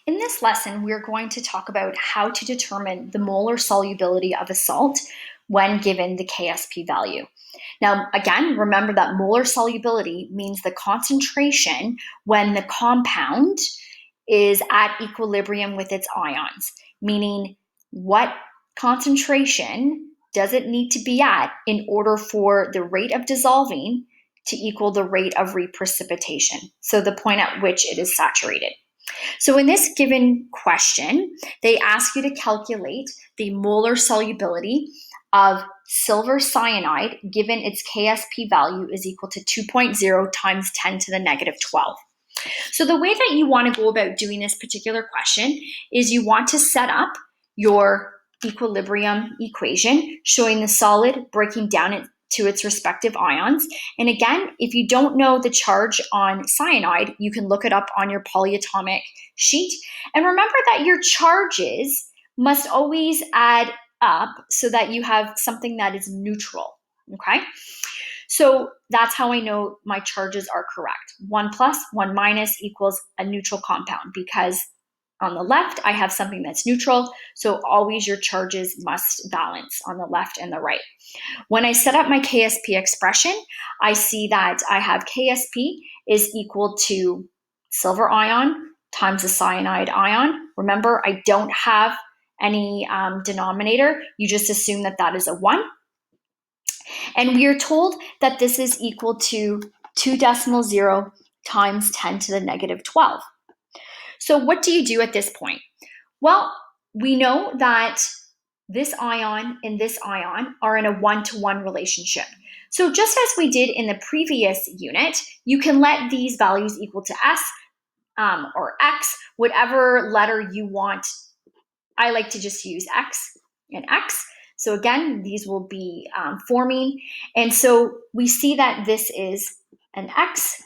In this lesson, we're going to talk about how to determine the molar solubility of a salt when given the Ksp value. Now, again, remember that molar solubility means the concentration when the compound is at equilibrium with its ions, meaning what concentration does it need to be at in order for the rate of dissolving to equal the rate of reprecipitation, so the point at which it is saturated. So in this given question, they ask you to calculate the molar solubility of silver cyanide given its Ksp value is equal to 2.0 times 10 to the negative 12. So the way that you want to go about doing this particular question is you want to set up your equilibrium equation showing the solid breaking down to its respective ions. And again, if you don't know the charge on cyanide, you can look it up on your polyatomic sheet. And remember that your charges must always add up so that you have something that is neutral, okay? So that's how I know my charges are correct. 1 plus, 1 minus equals a neutral compound, because on the left, I have something that's neutral, so always your charges must balance on the left and the right. When I set up my Ksp expression, I see that I have Ksp is equal to silver ion times the cyanide ion. Remember, I don't have any denominator. You just assume that that is a 1. And we are told that this is equal to 2.0 times 10 to the negative 12. So what do you do at this point? Well, we know that this ion and this ion are in a 1-to-1 relationship. So just as we did in the previous unit, you can let these values equal to S or X, whatever letter you want. I like to just use X and X. So again, these will be forming. And so we see that this is an X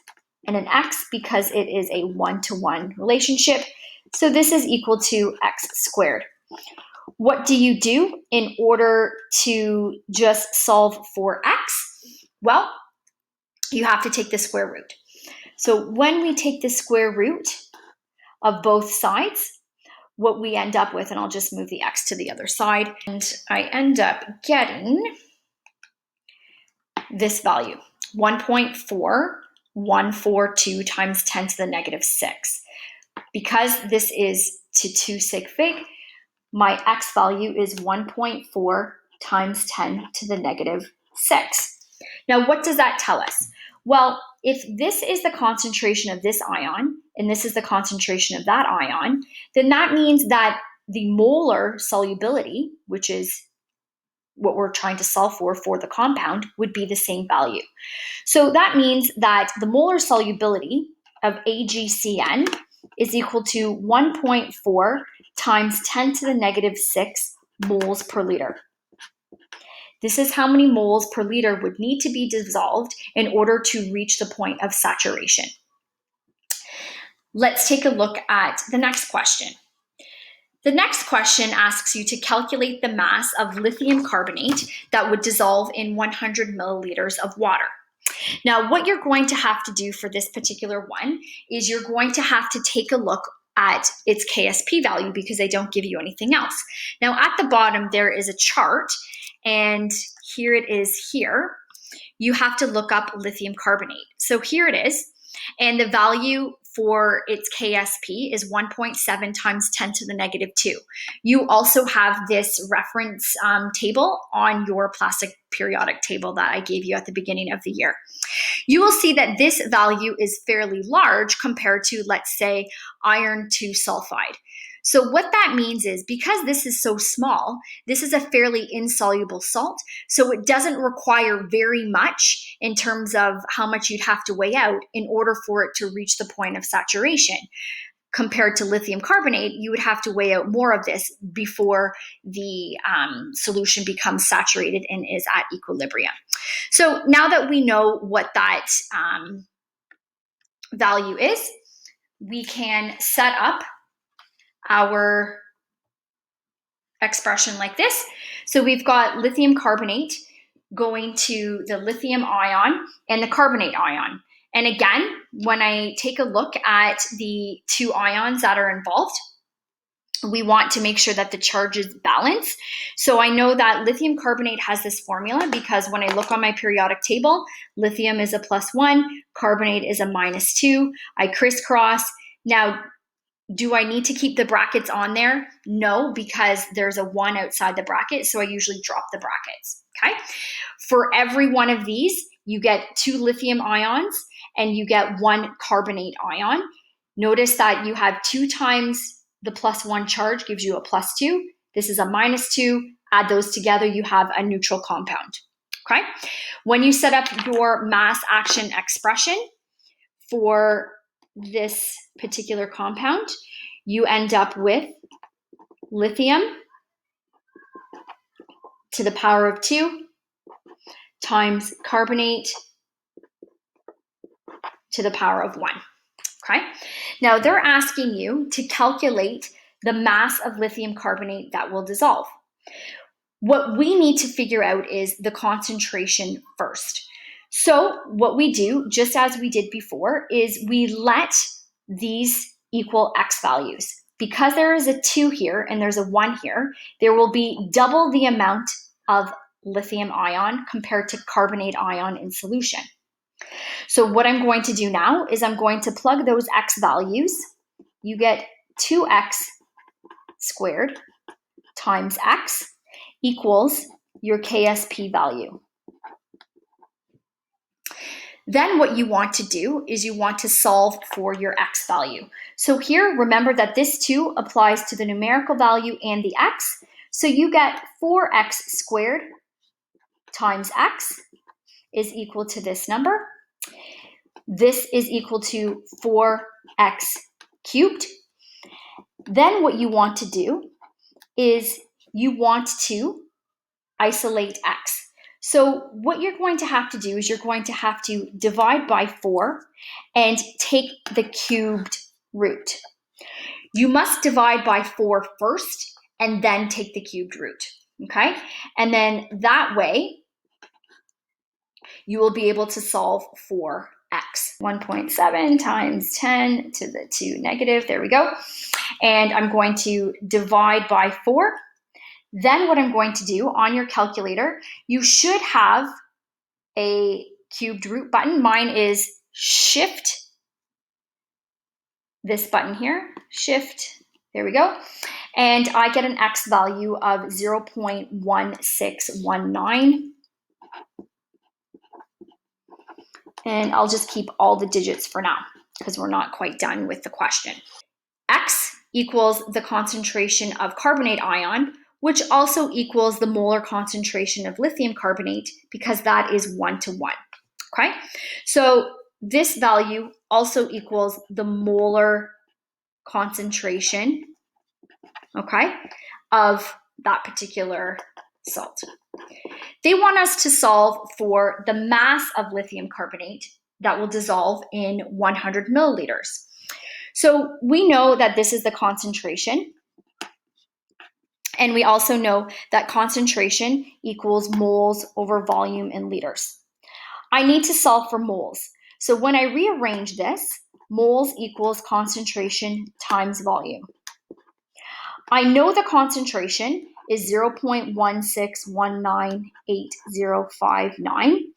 and an X because it is a 1-to-1 relationship. So this is equal to X squared. What do you do in order to just solve for X? Well, you have to take the square root. So when we take the square root of both sides, what we end up with, and I'll just move the X to the other side, and I end up getting this value, 1.4142 times 10 to the negative 6. Because this is to 2 sig fig, my X value is 1.4 times 10 to the negative 6. Now, what does that tell us? Well, if this is the concentration of this ion, and this is the concentration of that ion, then that means that the molar solubility, which is what we're trying to solve for the compound, would be the same value. So that means that the molar solubility of AgCN is equal to 1.4 times 10 to the negative 6 moles per liter. This is how many moles per liter would need to be dissolved in order to reach the point of saturation. Let's take a look at the next question. The next question asks you to calculate the mass of lithium carbonate that would dissolve in 100 milliliters of water. Now, what you're going to have to do for this particular one is you're going to have to take a look at its Ksp value because they don't give you anything else. Now, at the bottom, there is a chart, and here it is here. You have to look up lithium carbonate. So here it is, and the value for its Ksp is 1.7 times 10 to the negative 2. You also have this reference table on your plastic periodic table that I gave you at the beginning of the year. You will see that this value is fairly large compared to, let's say, iron 2 sulfide. So what that means is, because this is so small, this is a fairly insoluble salt, so it doesn't require very much in terms of how much you'd have to weigh out in order for it to reach the point of saturation. Compared to lithium carbonate, you would have to weigh out more of this before the solution becomes saturated and is at equilibrium. So now that we know what that value is, we can set up our expression like this. So we've got lithium carbonate going to the lithium ion and the carbonate ion. And again, when I take a look at the two ions that are involved, we want to make sure that the charge is balanced. So I know that lithium carbonate has this formula because when I look on my periodic table, lithium is a +1, carbonate is a -2. I crisscross. Now, do I need to keep the brackets on there? No, because there's a 1 outside the bracket, so I usually drop the brackets, okay? For every one of these, you get 2 lithium ions and you get 1 carbonate ion. Notice that you have 2 times the +1 charge gives you a +2. This is a -2. Add those together, you have a neutral compound, okay? When you set up your mass action expression for this particular compound, you end up with lithium to the power of 2 times carbonate to the power of 1, okay? Now they're asking you to calculate the mass of lithium carbonate that will dissolve. What we need to figure out is the concentration first. So what we do, just as we did before, is we let these equal X values. Because there is a 2 here and there's a 1 here, there will be double the amount of lithium ion compared to carbonate ion in solution. So what I'm going to do now is I'm going to plug those X values. You get 2X squared times X equals your Ksp value. Then what you want to do is you want to solve for your X value. So here, remember that this 2 applies to the numerical value and the X. So you get 4X squared times X is equal to this number. This is equal to 4X cubed. Then what you want to do is you want to isolate X. So what you're going to have to do is you're going to have to divide by 4 and take the cubed root. You must divide by 4 first and then take the cubed root, okay? And then that way, you will be able to solve for X. 1.7 times 10 to the 2 negative, there we go. And I'm going to divide by 4. Then what I'm going to do on your calculator, you should have a cubed root button. Mine is shift, this button here, shift, there we go. And I get an X value of 0.1619. And I'll just keep all the digits for now because we're not quite done with the question. X equals the concentration of carbonate ion, which also equals the molar concentration of lithium carbonate because that is 1:1, okay? So this value also equals the molar concentration, okay, of that particular salt. They want us to solve for the mass of lithium carbonate that will dissolve in 100 milliliters. So we know that this is the concentration. And we also know that concentration equals moles over volume in liters. I need to solve for moles. So when I rearrange this, moles equals concentration times volume. I know the concentration is 0.16198059,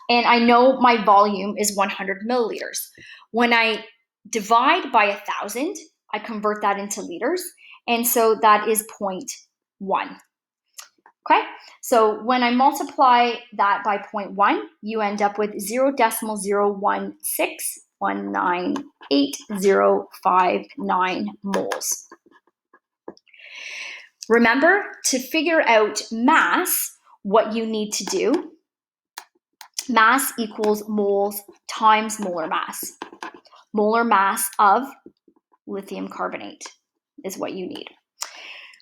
and I know my volume is 100 milliliters. When I divide by 1,000, I convert that into liters, and so that is 0.1. Okay, so when I multiply that by 0.1, you end up with 0.016198059 moles. Remember, to figure out mass, what you need to do, mass equals moles times molar mass. Molar mass of lithium carbonate is what you need.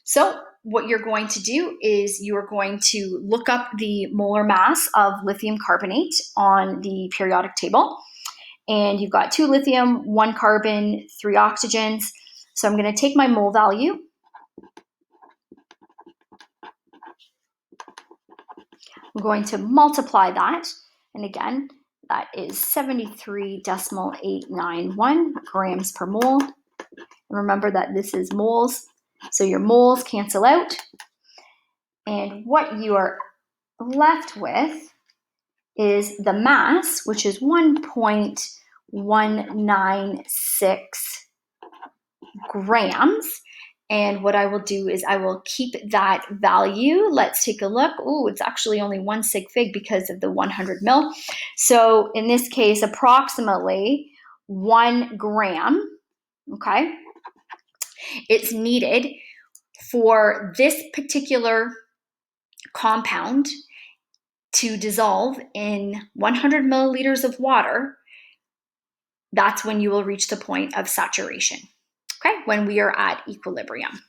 So what you're going to do is you're going to look up the molar mass of lithium carbonate on the periodic table. And you've got 2 lithium, 1 carbon, 3 oxygens. So I'm going to take my mole value. I'm going to multiply that. And again, That is 73.891 grams per mole. And remember that this is moles, so your moles cancel out. And what you are left with is the mass, which is 1.196 grams. And what I will do is I will keep that value. Let's take a look. Oh, it's actually only 1 sig fig because of the 100 mil. So in this case, approximately 1 gram, okay, it's needed for this particular compound to dissolve in 100 milliliters of water. That's when you will reach the point of saturation, okay, when we are at equilibrium.